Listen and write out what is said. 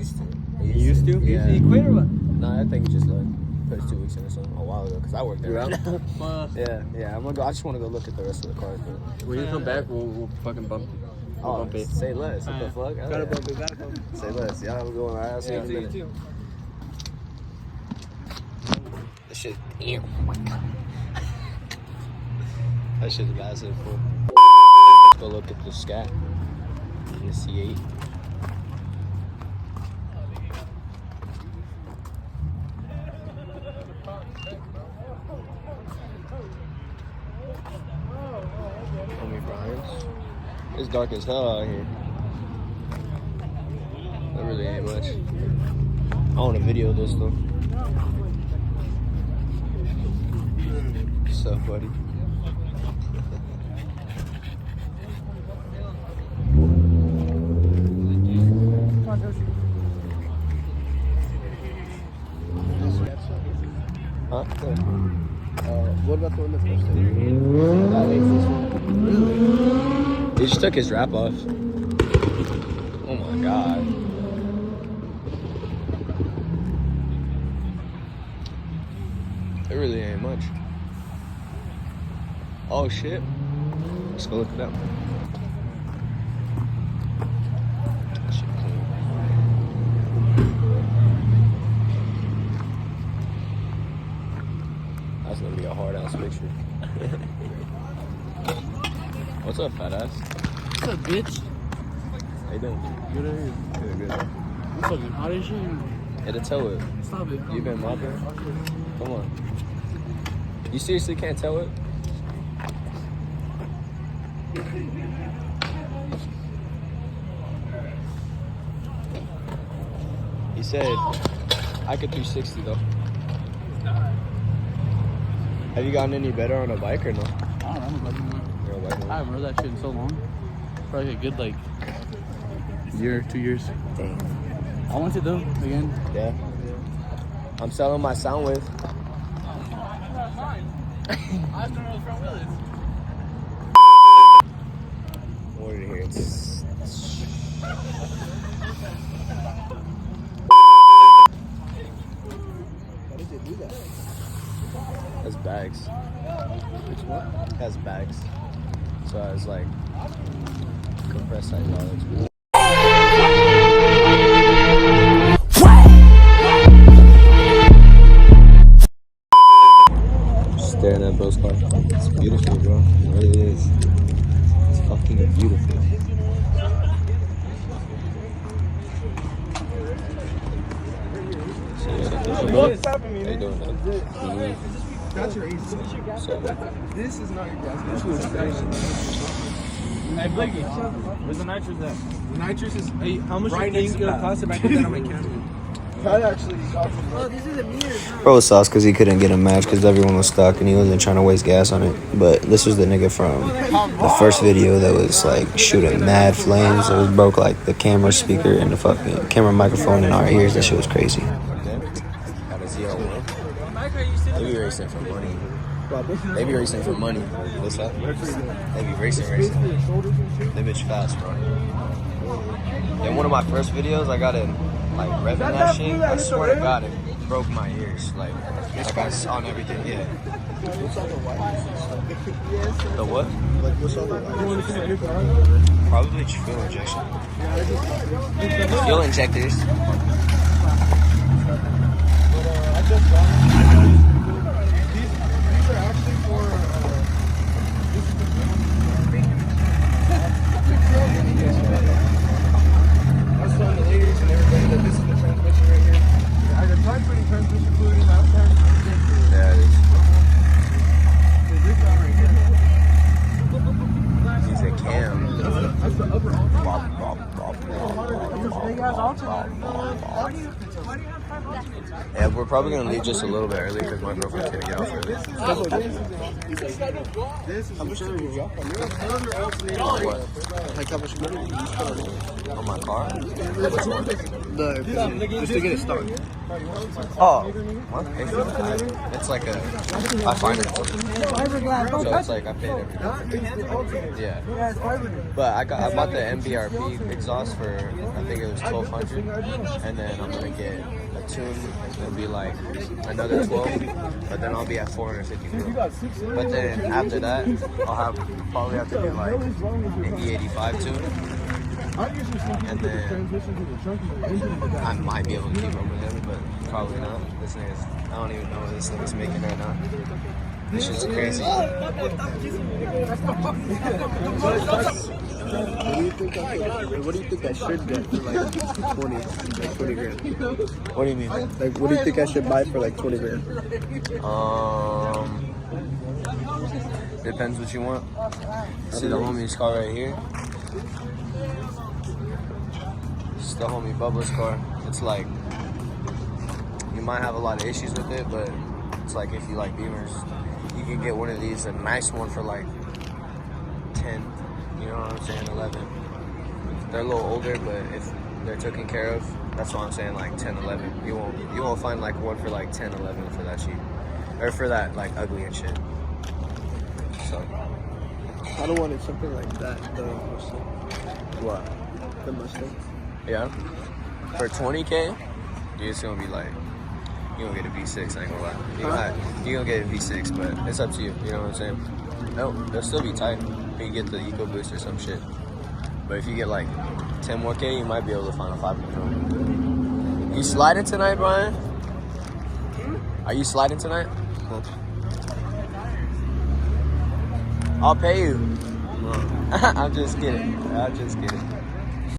used to. You used to? Yeah. You quit or what? Nah, I think he just like put his 2 weeks in or something a while ago because I work there right now. Yeah. I'm gonna go. I just want to go look at the rest of the cars. But When you come back, we'll fucking bump it. We'll bump it. Say less. What the fuck? Gotta bump it. Gotta bump it. Say less. Y'all have a good one. All right, I'll see you in a minute. too. This shit. Ew. That shit's massive. Fool. Go look at the Scat and the C8. Homie Brian's. It's dark as hell out here. That really ain't much. I want to video this though. What's up, buddy? Huh? What about the one that's He just took his wrap off. Oh my god. It really ain't much. Oh shit. Let's go look it up. Shit clean. That's gonna be a hard ass picture. What's up, fat ass? What's up, bitch? How you doing? Good at you. Good. I'm fucking hot as shit. Hit a toe it. Stop it. You been mopping? Come on. You seriously can't tell it? He said I could 360 though. Have you gotten any better on a bike or no? I don't know. You're a bike man. I haven't heard that shit in so long. Probably a good year, 2 years. Damn. I want to though again. Yeah. I'm selling my sound wave. What did you hear? Why did they do that? Has bags. Which one? Has bags. So it's like compressed hydraulics. Staring at bro's car. It's beautiful, bro. It really is. It's fucking beautiful. So, how you doing, man? That's your AC. So, This is not your gas. Hey, Blakey, where's the nitrous at? The nitrous is How much right do you next think to it'll that. cost if I put that on my camera? That actually got me. Oh, this is a mirror. bro was sauce because he couldn't get a match because everyone was stuck and he wasn't trying to waste gas on it. But this was the nigga from the first video that was like shooting mad flames. It was broke like the camera speaker and the fucking camera microphone in our ears. That shit was crazy. Got a Z01. They be racing for money. They be racing for money. What's up? They be racing. They bitch fast, bro. In one of my first videos, I got in like revving that shit. I swear to God, it broke my ears. Like I saw on everything. Yeah. The what? Like, what's all the Probably fuel injection. Fuel injectors. I just got them. These are actually for. This is the I was telling the ladies and everybody that this is the transmission right here. I tried putting transmission fluid in last time. Yeah, it is. This one right here. He's a cam. That's the upper Yeah, we're probably gonna leave just a little bit early because my girlfriend's gonna get off early. This is I'm sure you drop on What? Like how much money you spend on it. On my car? Which one? Just to get it started. Oh, what? It's like a, I find it. So it's like I paid everything. Yeah. But I bought the MBRP exhaust for, I think it was $1,200, and then I'm gonna get a tune. It'll be like another 12, but then I'll be at 450. But then after that, I'll probably have to get like an E85 tune. And then I might be able to keep up with him, but probably not. This nigga's, I don't even know what this nigga's making right now. This shit's crazy. What do you think I should get for like 20 grand? What do you mean? Like, what do you think I should buy for like 20 grand? Depends what you want. See the homie's car right here? It's the homie Bubba's car. It's like, you might have a lot of issues with it, but it's like if you like Beamers, you can get one of these, a nice one for like 10, you know what I'm saying, 11. They're a little older, but if they're taken care of, that's what I'm saying, like 10, 11. You won't find like one for like 10, 11 for that cheap. Or for that like ugly and shit. So. I don't want something like that, the Mustang. What? The Mustang. Yeah. For 20K, dude, it's gonna be like, you gonna get a V6, I ain't gonna lie. You gonna get a V6, but it's up to you, you know what I'm saying? No, they'll still be tight. You get the EcoBoost or some shit. But if you get like 10 more K, you might be able to find a 500. You sliding tonight, Brian? Are you sliding tonight? I'll pay you. I'm just kidding.